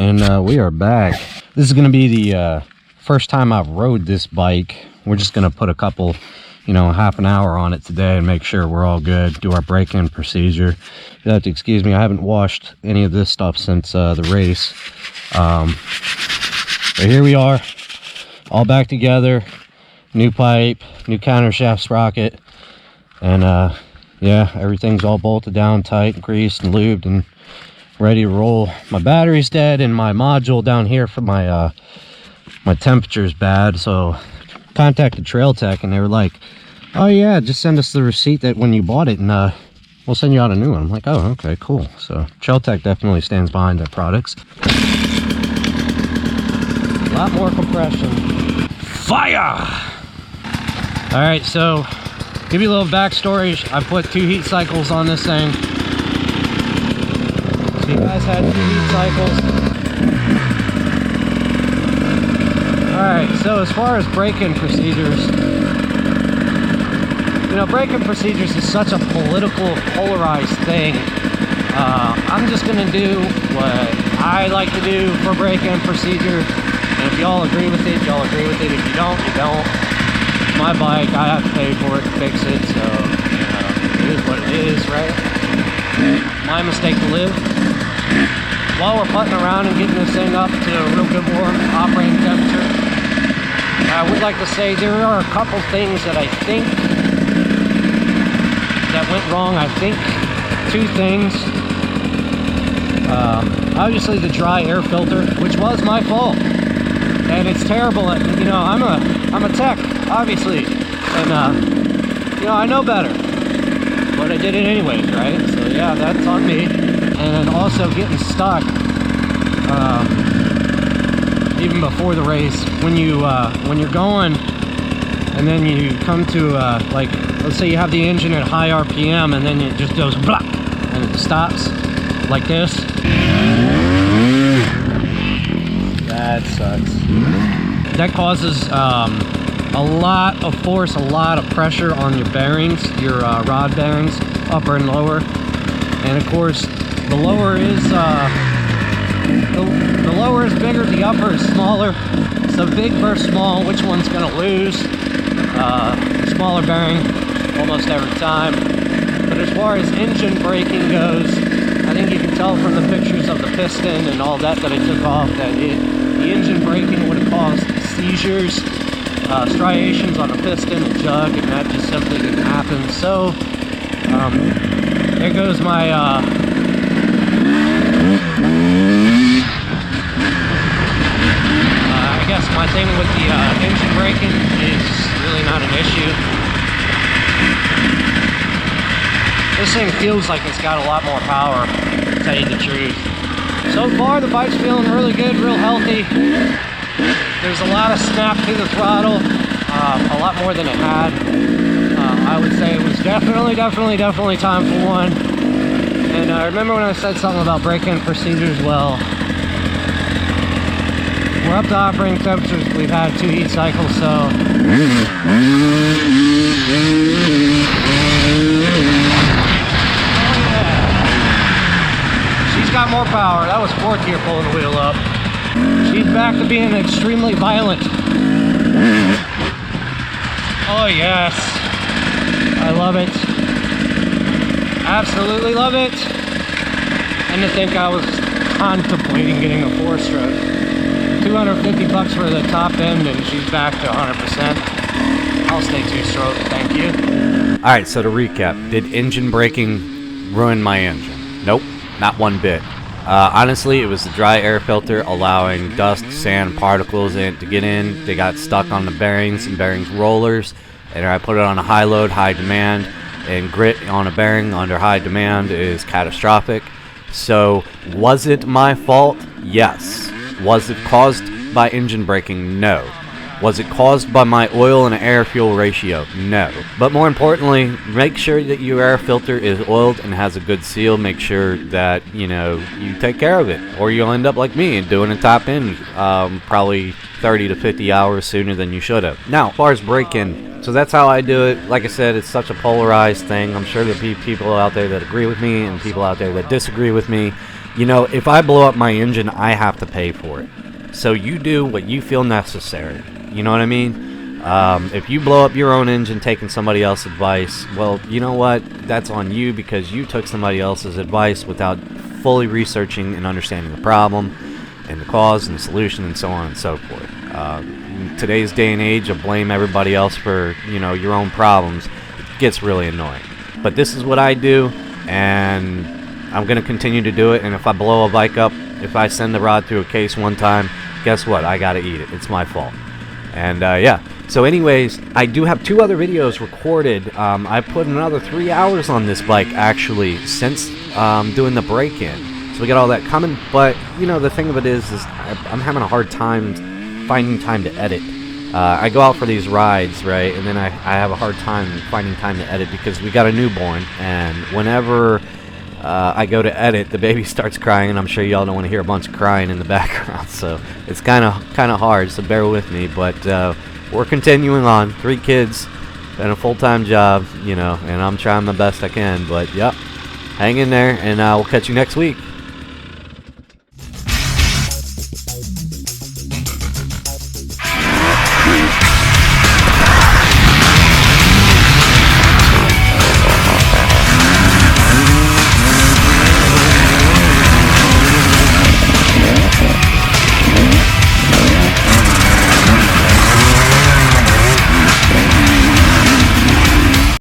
and we are back. This is going to be the first time I've rode this bike. We're just going to put a couple, half an hour on it today and make sure we're all good, do our break-in procedure. You have to excuse me, I haven't washed any of this stuff since the race. But here we are, all back together, new pipe, new countershaft sprocket, and yeah, everything's all bolted down tight, greased and lubed and ready to roll. My battery's dead and my module down here for my my temperature's bad, so contacted Trail Tech and they were like, oh yeah, just send us the receipt that when you bought it and we'll send you out a new one. I'm like, oh, okay, cool. So Trail Tech definitely stands behind their products. A lot more compression. Fire! All right, so give you a little backstory. I put 2 heat cycles on this thing. So you guys had 2 heat cycles. Alright, so as far as break-in procedures, break-in procedures is such a political, polarized thing. I'm just going to do what I like to do for break-in procedure. And if y'all agree with it, y'all agree with it. If you don't, you don't. My bike, I have to pay for it to fix it, so it is what it is, right? My mistake to live. While we're putting around and getting this thing up to a real good warm operating temperature, I would like to say there are a couple things that I think that went wrong. I think 2 things. Obviously the dry air filter, which was my fault. And it's terrible. I'm a tech, obviously, and I know better, but I did it anyways, right? So yeah, that's on me. And also getting stuck, even before the race, when you're going, and then you come to like, let's say you have the engine at high RPM, and then it just goes blah, and it stops like this. That sucks. That causes a lot of force, a lot of pressure on your bearings, your rod bearings, upper and lower. And of course, the lower is the lower is bigger, the upper is smaller. So big versus small, which one's gonna lose? Smaller bearing almost every time. But as far as engine braking goes, I think you can tell from the pictures of the piston and all that I took off that the engine braking would have caused seizures, striations on the piston and jug, and that just simply didn't happen. So there goes my I guess my thing with the engine braking is really not an issue. This thing feels like it's got a lot more power, to tell you the truth. So far, the bike's feeling really good, real healthy. There's a lot of snap to the throttle, a lot more than it had. I would say it was definitely time for one. And I remember when I said something about break-in procedures. Well, we're up to operating temperatures. We've had 2 heat cycles, so she's got more power. That was 4th gear pulling the wheel up. She's back to being extremely violent. Oh yes, I love it. Absolutely love it. And to think I was contemplating getting a 4-stroke. $250 for the top end, and she's back to 100%. I'll stay 2-stroke, thank you. All right, so to recap, did engine braking ruin my engine? Nope, not one bit. Honestly, it was the dry air filter allowing dust, sand, particles to get in. They got stuck on the bearings and bearings rollers, and I put it on a high load, high demand, and grit on a bearing under high demand is catastrophic. So, was it my fault? Yes. Was it caused by engine braking? No. Was it caused by my oil and air fuel ratio? No. But more importantly, make sure that your air filter is oiled and has a good seal. Make sure that, you take care of it. Or you'll end up like me and doing a top end probably 30 to 50 hours sooner than you should have. Now, as far as break-in, so that's how I do it. Like I said, it's such a polarized thing. I'm sure there'll be people out there that agree with me and people out there that disagree with me. You know, if I blow up my engine, I have to pay for it. So you do what you feel necessary. You know what I mean? If you blow up your own engine taking somebody else's advice, well, you know what? That's on you because you took somebody else's advice without fully researching and understanding the problem and the cause and the solution and so on and so forth. In today's day and age of blame everybody else for, you know, your own problems, it gets really annoying. But this is what I do, and I'm going to continue to do it. And if I blow a bike up, if I send the rod through a case one time, guess what? I got to eat it. It's my fault. And yeah. So anyways, I do have 2 other videos recorded. I put another 3 hours on this bike actually since doing the break-in. So we got all that coming. But, you know, the thing of it is I'm having a hard time finding time to edit. I go out for these rides, right? And then I have a hard time finding time to edit because we got a newborn. And whenever I go to edit, the baby starts crying, and I'm sure y'all don't want to hear a bunch of crying in the background. So it's kind of hard, so bear with me. But we're continuing on. 3 kids and a full-time job, you know, and I'm trying my best I can. But, yep, hang in there, and we'll catch you next week.